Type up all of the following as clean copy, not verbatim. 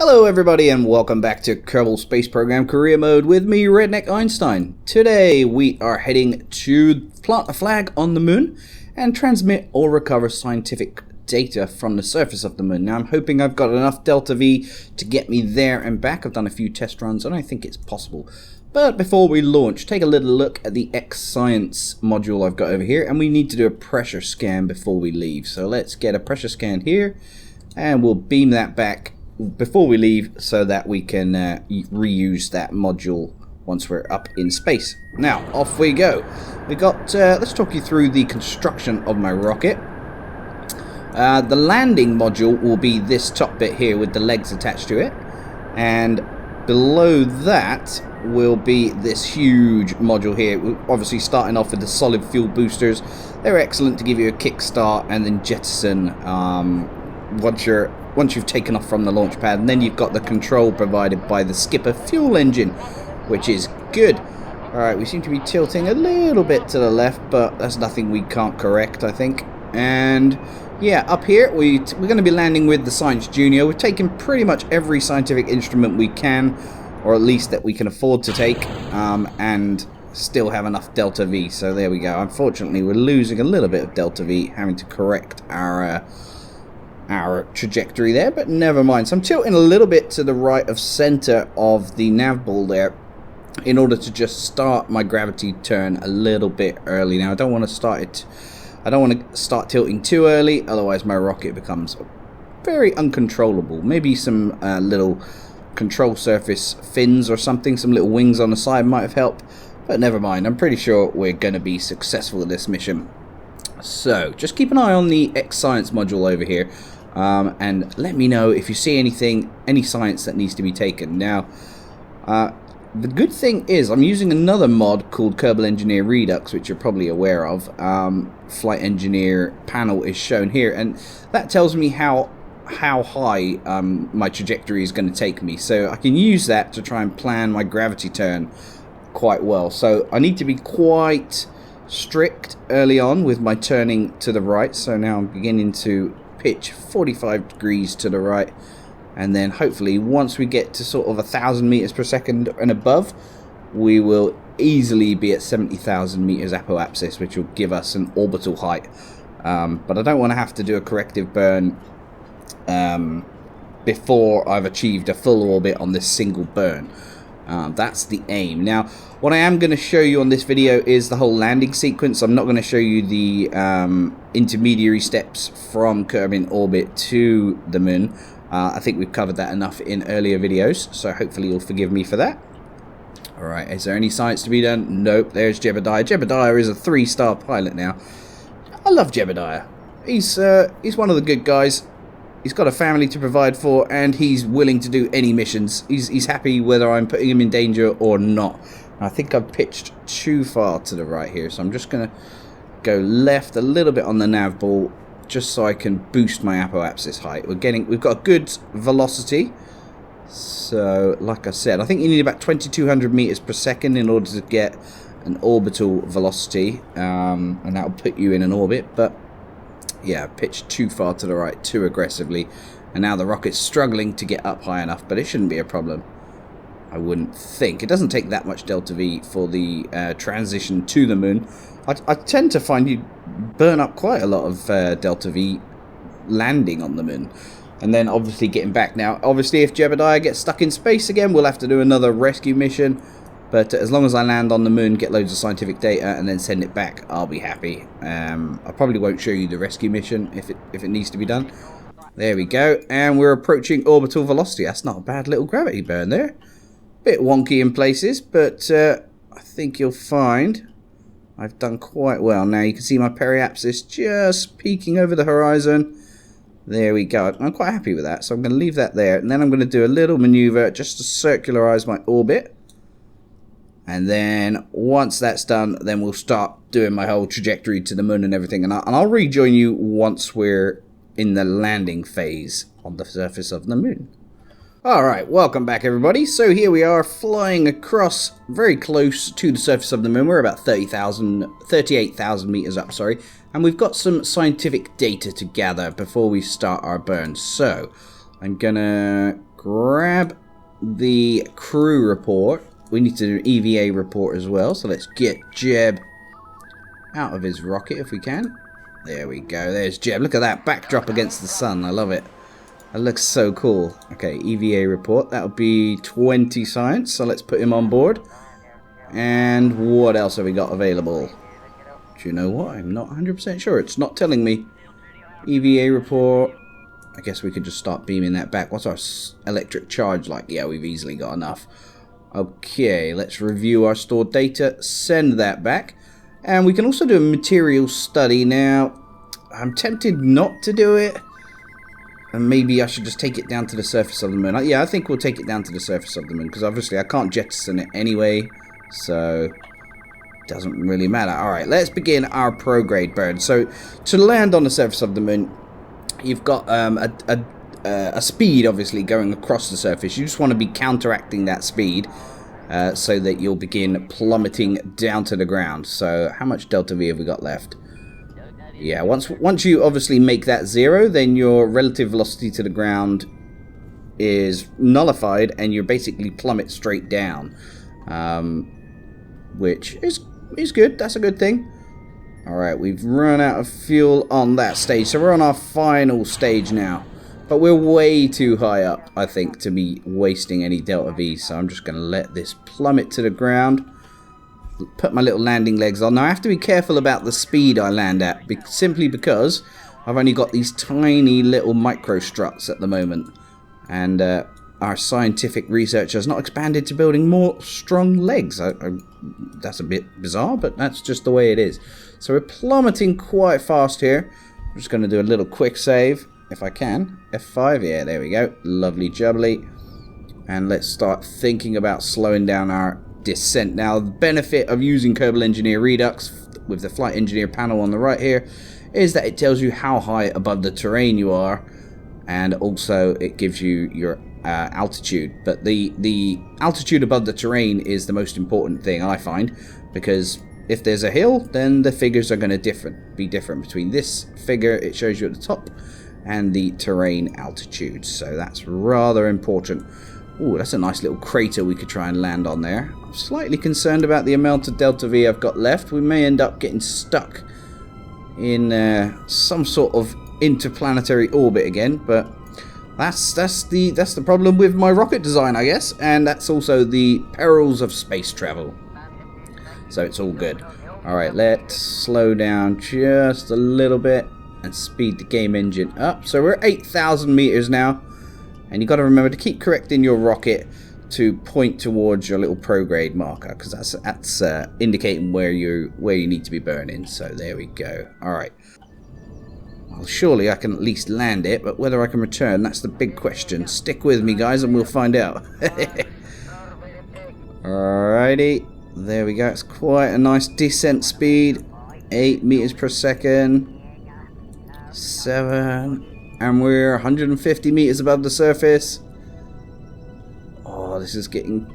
Hello everybody and welcome back to Kerbal Space Program Career Mode with me, REinstein. Today we are heading to plant a flag on the moon and transmit or recover scientific data from the surface of the moon. Now I'm hoping I've got enough delta V to get me there and back. I've done a few test runs and I think it's possible. But before we launch, take a little look at the X-Science module I've got over here, and we need to do a pressure scan before we leave. So let's get a pressure scan here and we'll beam that back before we leave so that we can reuse that module once we're up in space. Now off we go. We got let's talk you through the construction of my rocket. The landing module will be this top bit here with the legs attached to it, and below that will be this huge module here. We're obviously starting off with the solid fuel boosters. They're excellent to give you a kickstart and then jettison once you've taken off from the launch pad. And then you've got the control provided by the skipper fuel engine, which is good. Alright, we seem to be tilting a little bit to the left, but that's nothing we can't correct, I think. And yeah, up here we're going to be landing with the Science Junior. We've taken pretty much every scientific instrument we can, or at least that we can afford to take, and still have enough delta V. So there we go. Unfortunately, we're losing a little bit of delta V, having to correct our trajectory there, but never mind. So I'm tilting a little bit to the right of center of the nav ball there in order to just start my gravity turn a little bit early. Now I don't want to start tilting too early, otherwise my rocket becomes very uncontrollable. Maybe some little control surface fins or something, some little wings on the side might have helped, but never mind. I'm pretty sure we're going to be successful in this mission. So just keep an eye on the X-Science module over here, and let me know if you see any science that needs to be taken. Now the good thing is I'm using another mod called Kerbal Engineer Redux, which you're probably aware of. Flight Engineer panel is shown here, and that tells me how high my trajectory is going to take me, so I can use that to try and plan my gravity turn quite well. So I need to be quite strict early on with my turning to the right. So now I'm beginning to pitch 45 degrees to the right, and then hopefully once we get to sort of 1,000 meters per second and above, we will easily be at 70,000 meters apoapsis, which will give us an orbital height. But I don't want to have to do a corrective burn before I've achieved a full orbit on this single burn. That's the aim. Now what I am going to show you on this video is the whole landing sequence. I'm not going to show you the intermediary steps from Kerbin orbit to the moon. I think we've covered that enough in earlier videos, so hopefully you'll forgive me for that. Alright, is there any science to be done? Nope, there's Jebediah. Jebediah is a 3-star pilot now. I love Jebediah. He's one of the good guys. He's got a family to provide for, and he's willing to do any missions. He's happy whether I'm putting him in danger or not. I think I've pitched too far to the right here, so I'm just going to go left a little bit on the nav ball, just so I can boost my apoapsis height. We've got a good velocity. So, like I said, I think you need about 2,200 meters per second in order to get an orbital velocity, and that'll put you in an orbit. But yeah, pitched too far to the right, too aggressively, and now the rocket's struggling to get up high enough, but it shouldn't be a problem, I wouldn't think. It doesn't take that much delta V for the transition to the moon. I tend to find you burn up quite a lot of delta V landing on the moon, and then obviously getting back. Now obviously if Jebediah gets stuck in space again, we'll have to do another rescue mission, but as long as I land on the moon, get loads of scientific data, and then send it back, I'll be happy. I probably won't show you the rescue mission if it needs to be done. There we go, and we're approaching orbital velocity. That's not a bad little gravity burn there. Bit wonky in places, but I think you'll find I've done quite well. Now you can see my periapsis just peeking over the horizon. There we go. I'm quite happy with that, so I'm going to leave that there, and then I'm going to do a little maneuver just to circularize my orbit. And then once that's done, then we'll start doing my whole trajectory to the moon and everything. And I'll rejoin you once we're in the landing phase on the surface of the moon. Alright, welcome back everybody. So here we are flying across very close to the surface of the moon. We're about 38,000 meters up, sorry. And we've got some scientific data to gather before we start our burn. So I'm gonna grab the crew report. We need to do an EVA report as well. So let's get Jeb out of his rocket if we can. There we go. There's Jeb. Look at that backdrop against the sun. I love it. That looks so cool. Okay, EVA report. That'll be 20 science. So let's put him on board. And what else have we got available? Do you know what? I'm not 100% sure. It's not telling me. EVA report. I guess we could just start beaming that back. What's our electric charge like? Yeah, we've easily got enough. Okay, let's review our stored data. Send that back. And we can also do a material study. Now, I'm tempted not to do it. And maybe I should just take it down to the surface of the moon. Yeah, I think we'll take it down to the surface of the moon. Because obviously I can't jettison it anyway. So, it doesn't really matter. Alright, let's begin our prograde burn. So, to land on the surface of the moon, you've got a speed, obviously, going across the surface. You just want to be counteracting that speed. So that you'll begin plummeting down to the ground. So how much delta V have we got left? Yeah, once you obviously make that 0, then your relative velocity to the ground is nullified and you basically plummet straight down, which is good. That's a good thing. Alright, we've run out of fuel on that stage, so we're on our final stage now. But we're way too high up, I think, to be wasting any delta V. So I'm just going to let this plummet to the ground. Put my little landing legs on. Now I have to be careful about the speed I land at. Simply because I've only got these tiny little micro struts at the moment. And our scientific research has not expanded to building more strong legs. That's a bit bizarre, but that's just the way it is. So we're plummeting quite fast here. I'm just going to do a little quick save. If I can. F5, yeah, there we go. Lovely jubbly. And let's start thinking about slowing down our descent. Now, the benefit of using Kerbal Engineer Redux with the Flight Engineer panel on the right here is that it tells you how high above the terrain you are, and also it gives you your altitude. But the altitude above the terrain is the most important thing, I find, because if there's a hill, then the figures are going to be different. Between this figure, it shows you at the top, and the terrain altitude, so that's rather important. Ooh, that's a nice little crater we could try and land on there. I'm slightly concerned about the amount of delta V I've got left. We may end up getting stuck in some sort of interplanetary orbit again, but that's the problem with my rocket design, I guess, and that's also the perils of space travel. So it's all good. All right, let's slow down just a little bit and speed the game engine up. So we're at 8,000 meters now, and you got to remember to keep correcting your rocket to point towards your little prograde marker, because that's indicating where you need to be burning. So there we go. All right. Well, surely I can at least land it, but whether I can return, that's the big question. Stick with me, guys, and we'll find out. Alrighty. There we go. It's quite a nice descent speed. 8 meters per second. 7, and we're 150 meters above the surface. Oh, this is getting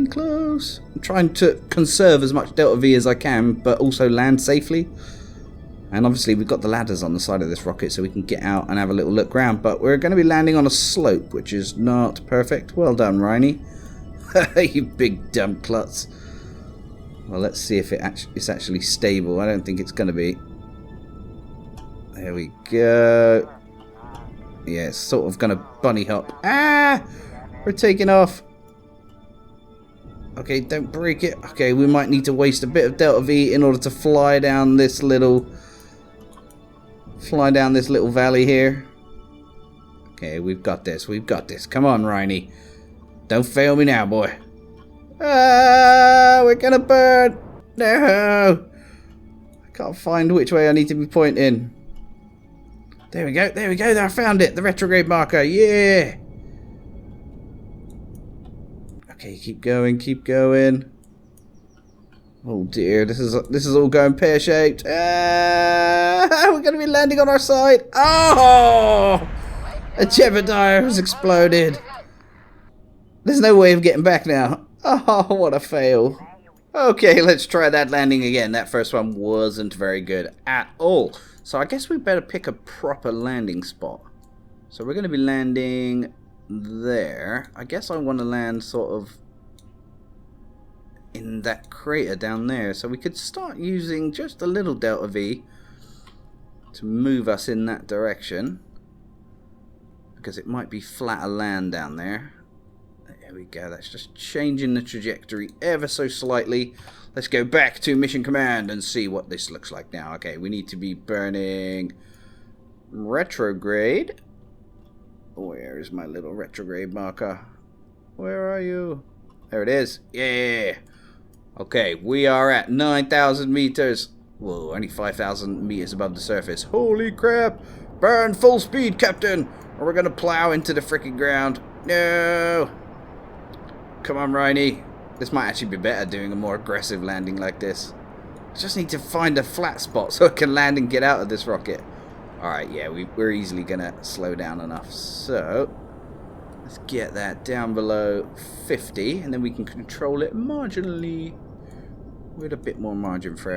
close. I'm trying to conserve as much delta V as I can, but also land safely. And obviously we've got the ladders on the side of this rocket, so we can get out and have a little look around. But we're going to be landing on a slope, which is not perfect. Well done, Reiny. You big dumb klutz. Well, let's see if it's actually stable. I don't think it's going to be. There we go. Yeah, it's sort of going to bunny hop. Ah! We're taking off. Okay, don't break it. Okay, we might need to waste a bit of delta V in order to fly down this little valley here. Okay, we've got this. We've got this. Come on, Reiny. Don't fail me now, boy. Ah! We're going to burn. No! I can't find which way I need to be pointing. There we go, there we go, I found it, the retrograde marker, yeah! Okay, keep going, keep going. Oh dear, this is all going pear-shaped. We're going to be landing on our side. Oh! A Jebediah has exploded. There's no way of getting back now. Oh, what a fail. Okay, let's try that landing again. That first one wasn't very good at all. So I guess we better pick a proper landing spot. So we're going to be landing there. I guess I want to land sort of in that crater down there. So we could start using just a little delta V to move us in that direction, because it might be flatter land down there. There we go. That's just changing the trajectory ever so slightly. Let's go back to mission command and see what this looks like now. Okay, we need to be burning retrograde. Where is my little retrograde marker? Where are you? There it is. Yeah. Okay, we are at 9,000 meters. Whoa, only 5,000 meters above the surface. Holy crap! Burn full speed, Captain! Or we're gonna plow into the freaking ground. No! Come on, Reiny. This might actually be better doing a more aggressive landing like this. I just need to find a flat spot so I can land and get out of this rocket. Alright, yeah, we're easily gonna slow down enough. So, let's get that down below 50, and then we can control it marginally with a bit more margin for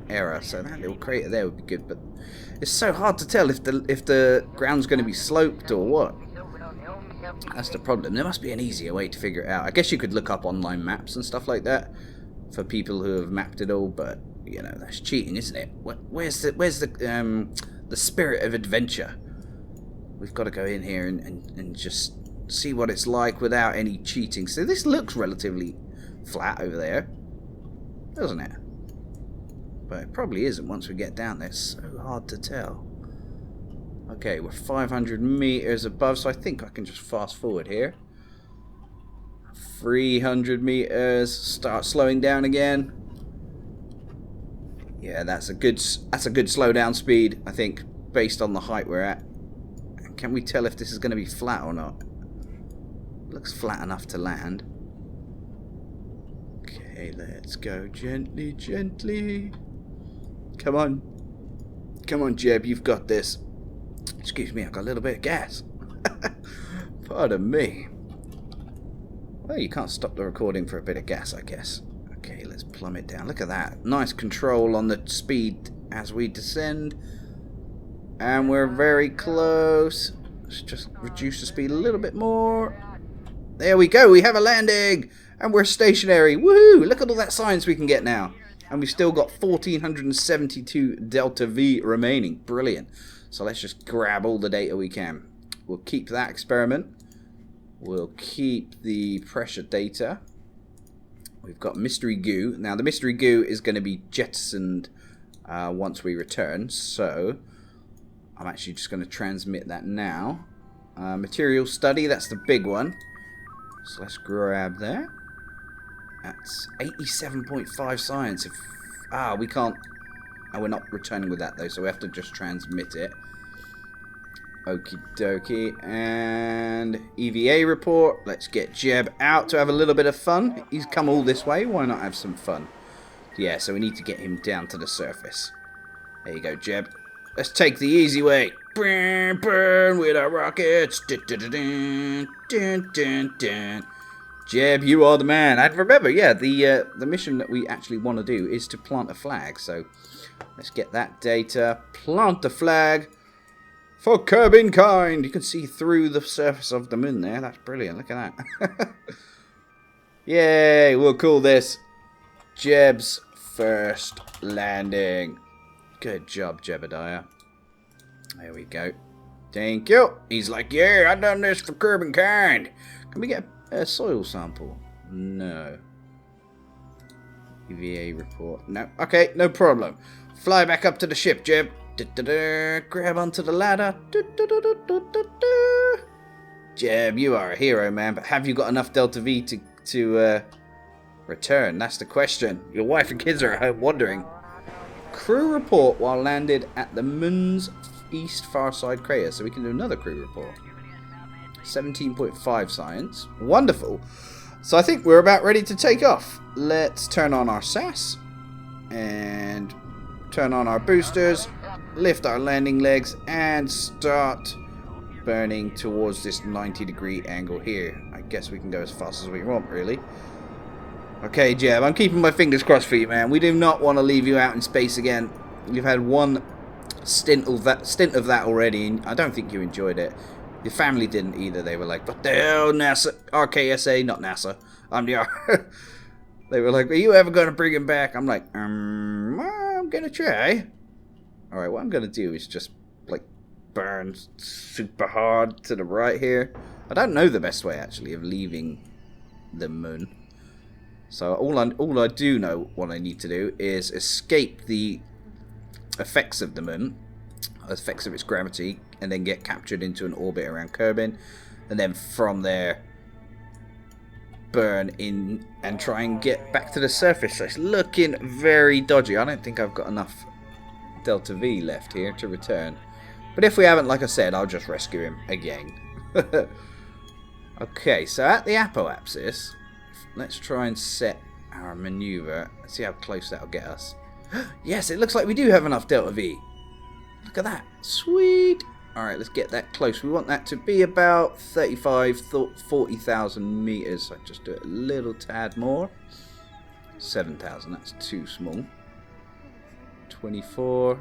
error. So that little crater there would be good, but it's so hard to tell if the ground's going to be sloped or what. That's the problem. There must be an easier way to figure it out. I guess you could look up online maps and stuff like that for people who have mapped it all, but you know, that's cheating, isn't it? Where's the spirit of adventure? We've got to go in here and just see what it's like without any cheating. So this looks relatively flat over there, doesn't it? But it probably isn't once we get down there. It's so hard to tell. Okay, we're 500 meters above, so I think I can just fast forward here. 300 meters. Start slowing down again. Yeah, that's a good slowdown speed, I think, based on the height we're at. Can we tell if this is going to be flat or not? Looks flat enough to land. Okay, let's go gently, gently. Come on. Come on, Jeb, you've got this. Excuse me, I've got a little bit of gas. Pardon me. Well, you can't stop the recording for a bit of gas, I guess. Okay, let's plummet down. Look at that. Nice control on the speed as we descend. And we're very close. Let's just reduce the speed a little bit more. There we go. We have a landing. And we're stationary. Woohoo! Look at all that science we can get now. And we've still got 1,472 delta V remaining. Brilliant. So let's just grab all the data we can. We'll keep that experiment. We'll keep the pressure data. We've got mystery goo. Now the mystery goo is going to be jettisoned once we return. So I'm actually just going to transmit that now. Material study, that's the big one. So let's grab that. That's 87.5 science. We can't. Oh, we're not returning with that though, so we have to just transmit it. Okie dokie. And EVA report. Let's get Jeb out to have a little bit of fun. He's come all this way. Why not have some fun? Yeah, so we need to get him down to the surface. There you go, Jeb. Let's take the easy way. Burn, burn with our rockets. Dun, dun, dun, dun, dun, dun. Jeb, you are the man. And remember, yeah, the mission that we actually want to do is to plant a flag. So let's get that data. Plant the flag for Kerbin kind. You can see through the surface of the moon there. That's brilliant. Look at that. Yay, we'll call this Jeb's first landing. Good job, Jebediah. There we go. Thank you. He's like, yeah, I done this for Kerbin kind. Can we get a soil sample? No. EVA report. No. Okay, no problem. Fly back up to the ship, Jeb. Grab onto the ladder. Jeb, you are a hero, man. But have you got enough Delta V to return? That's the question. Your wife and kids are at home wondering. Crew report while landed at the MUN's east far side crater. So we can do another crew report. 17.5 science. Wonderful. So I think we're about ready to take off. Let's turn on our SAS. And turn on our boosters. Lift our landing legs. And start burning towards this 90-degree angle here. I guess we can go as fast as we want, really. Okay, Jeb, I'm keeping my fingers crossed for you, man. We do not want to leave you out in space again. You've had one stint of that already, and I don't think you enjoyed it. The family didn't either. They were like, what the hell, NASA? RKSA, not NASA. I'm the R. They were like, are you ever going to bring him back? I'm like, I'm going to try. Alright, what I'm going to do is just, like, burn super hard to the right here. I don't know the best way, actually, of leaving the moon. So all I do know what I need to do is escape the effects of the moon, effects of its gravity, and then get captured into an orbit around Kerbin, and then from there burn in and try and get back to the surface. So it's looking very dodgy. I don't think I've got enough Delta V left here to return. But if we haven't, like I said, I'll just rescue him again. Okay, so at the apoapsis, let's try and set our maneuver. Let's see how close that'll get us. Yes, it looks like we do have enough Delta V. Look at that. Sweet. Alright, let's get that close. We want that to be about 40,000 meters. So just do it a little tad more. 7,000, that's too small. 24.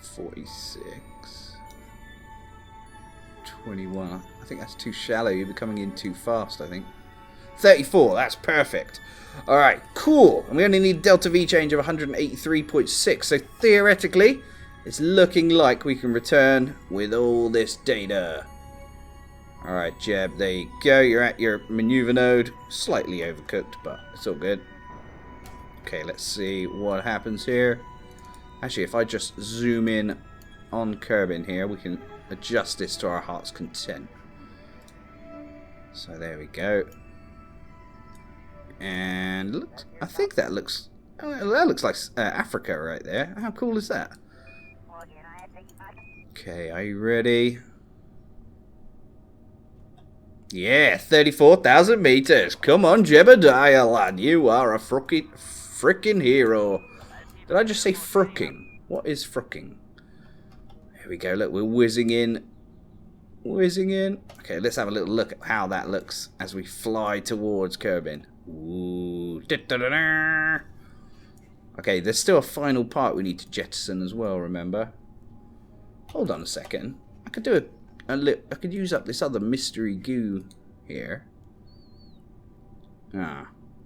46. 21. I think that's too shallow. You'll be coming in too fast, I think. 34, that's perfect. Alright, cool. And we only need Delta V change of 183.6. So theoretically, it's looking like we can return with all this data. Alright, Jeb, there you go. You're at your maneuver node. Slightly overcooked, but it's all good. Okay, let's see what happens here. Actually, if I just zoom in on Kerbin here, we can adjust this to our heart's content. So there we go. And look, I think that looks like Africa right there. How cool is that? Okay, are you ready? Yeah, 34,000 meters. Come on, Jebediah, lad. You are a frickin' hero. Did I just say fricking? What is fricking? Here we go. Look, we're whizzing in. Whizzing in. Okay, let's have a little look at how that looks as we fly towards Kerbin. Ooh. Okay, there's still a final part we need to jettison as well, remember? Hold on a second. I could do I could use up this other mystery goo here. Can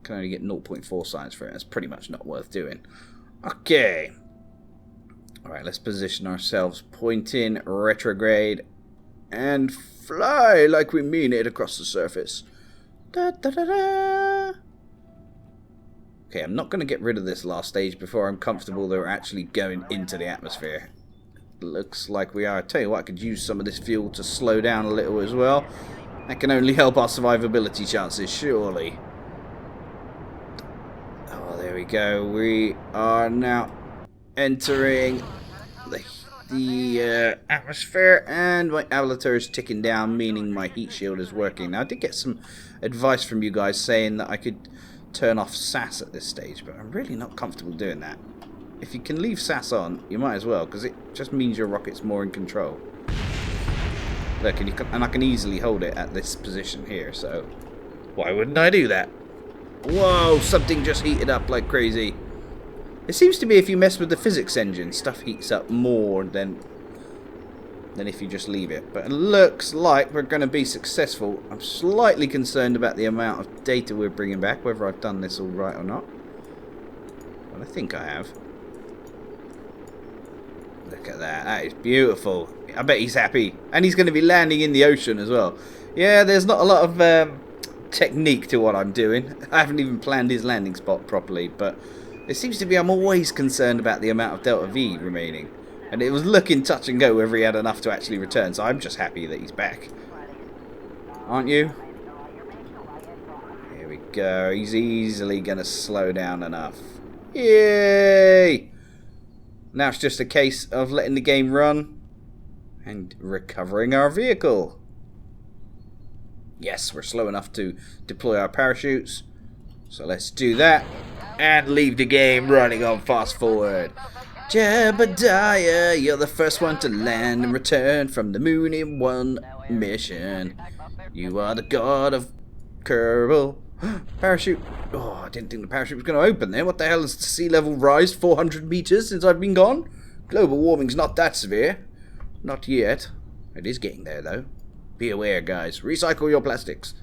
only get 0.4 science for it. That's pretty much not worth doing. Okay. Alright, let's position ourselves. Point in, retrograde, and fly like we mean it across the surface. Da, da, da, da. Okay, I'm not going to get rid of this last stage before I'm comfortable that we're actually going into the atmosphere. Looks like we are. I tell you what, I could use some of this fuel to slow down a little as well. That can only help our survivability chances, surely. Oh, there we go. We are now entering the atmosphere, and my avatar is ticking down, meaning my heat shield is working. Now, I did get some advice from you guys saying that I could turn off SAS at this stage, but I'm really not comfortable doing that. If you can leave SAS on, you might as well, because it just means your rocket's more in control. Look, and I can easily hold it at this position here, so why wouldn't I do that? Whoa, something just heated up like crazy. It seems to be if you mess with the physics engine, stuff heats up more than if you just leave it. But it looks like we're going to be successful. I'm slightly concerned about the amount of data we're bringing back, whether I've done this all right or not. But I think I have. Look at that. That is beautiful. I bet he's happy. And he's going to be landing in the ocean as well. Yeah, there's not a lot of technique to what I'm doing. I haven't even planned his landing spot properly, but it seems to be I'm always concerned about the amount of Delta V remaining. And it was looking touch and go whether he had enough to actually return, so I'm just happy that he's back. Aren't you? Here we go. He's easily going to slow down enough. Yay! Now it's just a case of letting the game run and recovering our vehicle. Yes, we're slow enough to deploy our parachutes. So let's do that and leave the game running on fast forward. Jebediah, you're the first one to land and return from the moon in one mission. You are the god of Kerbal. Parachute. Oh, I didn't think the parachute was going to open there. What the hell has the sea level rise 400 meters since I've been gone? Global warming's not that severe. Not yet. It is getting there, though. Be aware, guys. Recycle your plastics.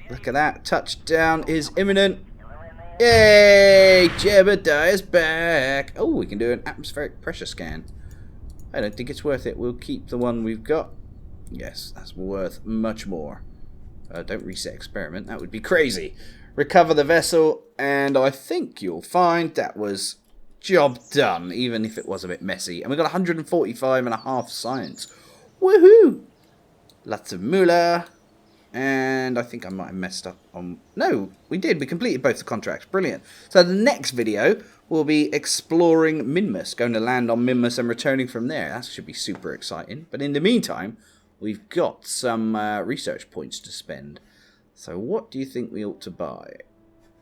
Look at that. Touchdown is imminent. Yay! Jebediah's back. Oh, we can do an atmospheric pressure scan. I don't think it's worth it. We'll keep the one we've got. Yes, that's worth much more. Don't reset experiment. That would be crazy. Recover the vessel, and I think you'll find that was job done, even if it was a bit messy. And we got 145.5 science. Woohoo! Lots of moolah. And I think I might have messed up on... No, we did. We completed both the contracts. Brilliant. So the next video will be exploring Minmus. Going to land on Minmus and returning from there. That should be super exciting. But in the meantime, we've got some research points to spend. So what do you think we ought to buy?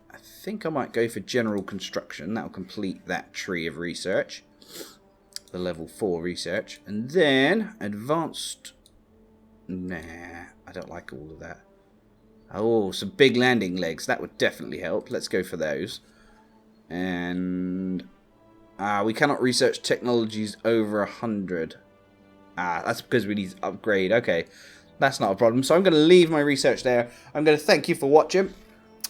I think I might go for general construction. That'll complete that tree of research. The level 4 research. And then advanced... Nah, I don't like all of that. Oh, some big landing legs. That would definitely help. Let's go for those. And... we cannot research technologies over 100. That's because we need to upgrade. Okay, that's not a problem. So I'm going to leave my research there. I'm going to thank you for watching.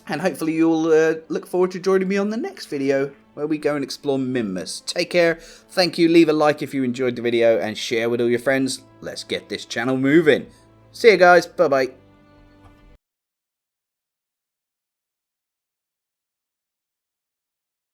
And hopefully you'll look forward to joining me on the next video, where we go and explore Minmus. Take care. Thank you. Leave a like if you enjoyed the video and share with all your friends. Let's get this channel moving. See you guys. Bye-bye.